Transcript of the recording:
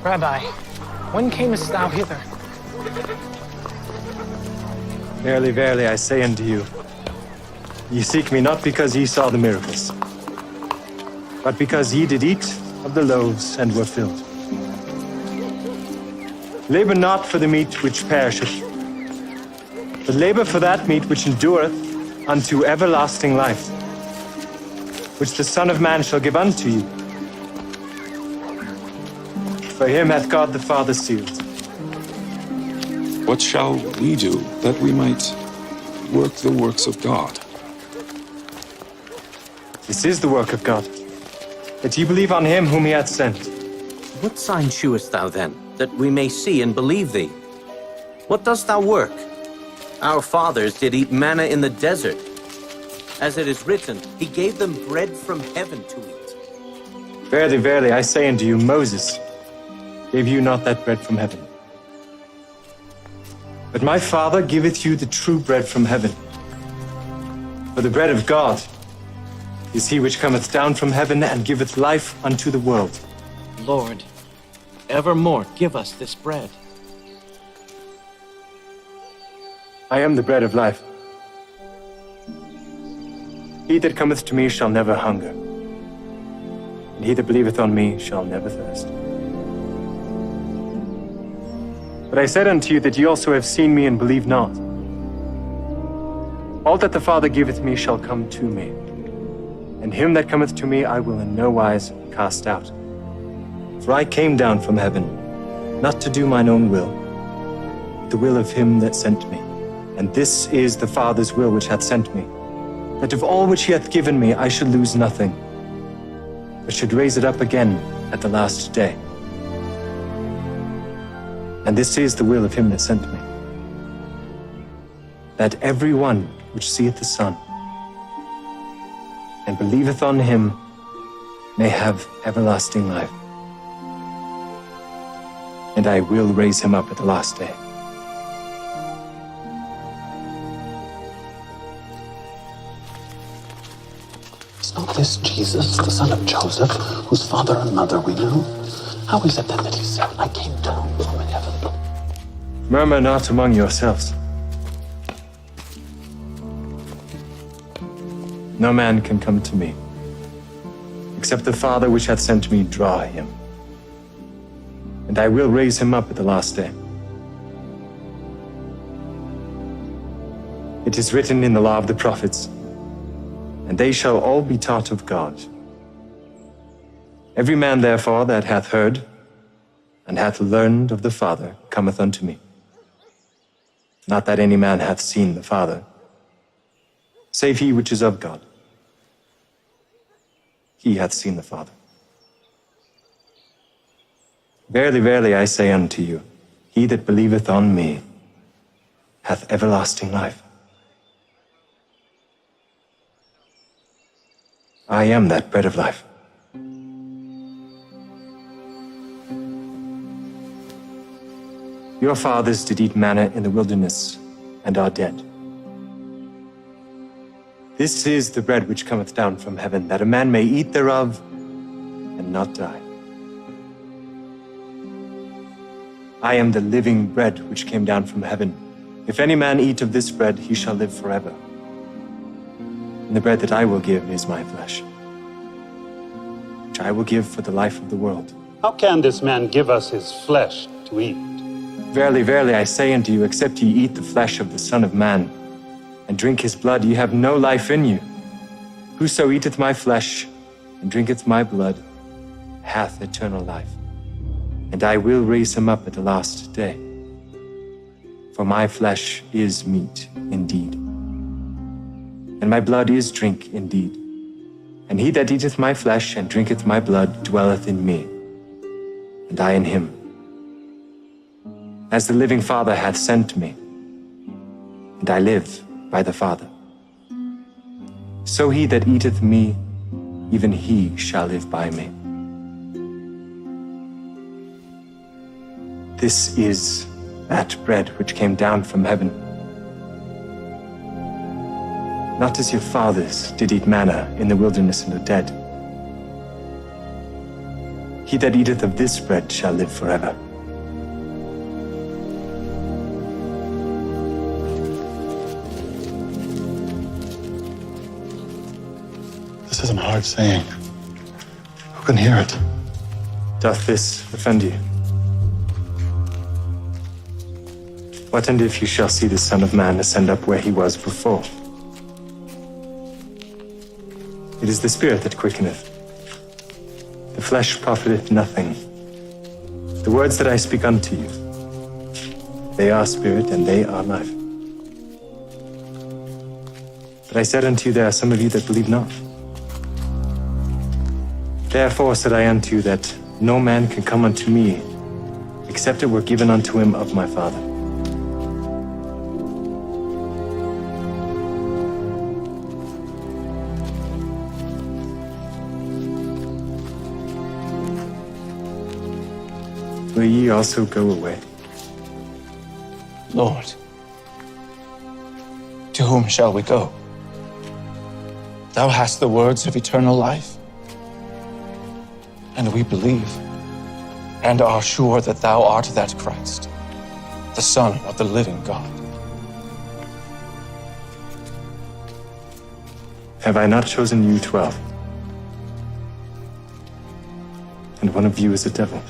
Rabbi, when camest thou hither? Verily, verily, I say unto you, ye seek me not because ye saw the miracles, but because ye did eat of the loaves and were filled. Labor not for the meat which perisheth, but labor for that meat which endureth unto everlasting life, which the Son of Man shall give unto you. For him hath God the Father sealed. What shall we do that we might work the works of God? This is the work of God, that ye believe on him whom he hath sent. What sign shewest thou then, that we may see and believe thee? What dost thou work? Our fathers did eat manna in the desert. As it is written, he gave them bread from heaven to eat. Verily, verily, I say unto you, Moses gave you not that bread from heaven. But my Father giveth you the true bread from heaven. For the bread of God is he which cometh down from heaven and giveth life unto the world. Lord, evermore give us this bread. I am the bread of life. He that cometh to me shall never hunger, and he that believeth on me shall never thirst. But I said unto you that ye also have seen me and believe not. All that the Father giveth me shall come to me, and him that cometh to me I will in no wise cast out. For I came down from heaven, not to do mine own will, but the will of him that sent me. And this is the Father's will which hath sent me, that of all which he hath given me I should lose nothing, but should raise it up again at the last day. And this is the will of him that sent me, that every one which seeth the Son and believeth on him may have everlasting life. And I will raise him up at the last day. Is not this Jesus, the son of Joseph, whose father and mother we know? How is it then that he said, I came down from heaven? Murmur not among yourselves. No man can come to me, except the Father which hath sent me draw him. And I will raise him up at the last day. It is written in the law of the prophets, and they shall all be taught of God. Every man, therefore, that hath heard and hath learned of the Father cometh unto me. Not that any man hath seen the Father, save he which is of God. He hath seen the Father. Verily, verily, I say unto you, he that believeth on me hath everlasting life. I am that bread of life. Your fathers did eat manna in the wilderness and are dead. This is the bread which cometh down from heaven, that a man may eat thereof and not die. I am the living bread which came down from heaven. If any man eat of this bread, he shall live forever. And the bread that I will give is my flesh, which I will give for the life of the world. How can this man give us his flesh to eat? Verily, verily, I say unto you, except ye eat the flesh of the Son of Man, and drink his blood, ye have no life in you. Whoso eateth my flesh, and drinketh my blood, hath eternal life. And I will raise him up at the last day. For my flesh is meat indeed, and my blood is drink indeed. And he that eateth my flesh and drinketh my blood dwelleth in me, and I in him. As the living Father hath sent me, and I live by the Father, so he that eateth me, even he shall live by me. This is that bread which came down from heaven. Not as your fathers did eat manna in the wilderness and are dead. He that eateth of this bread shall live forever. This is a hard saying. Who can hear it? Doth this offend you? What and if you shall see the Son of Man ascend up where he was before? It is the Spirit that quickeneth. The flesh profiteth nothing. The words that I speak unto you, they are spirit and they are life. But I said unto you, there are some of you that believe not. Therefore said I unto you that no man can come unto me, except it were given unto him of my Father. Will ye also go away? Lord, to whom shall we go? Thou hast the words of eternal life, and we believe and are sure that thou art that Christ, the Son of the living God. Have I not chosen you 12? And one of you is a devil.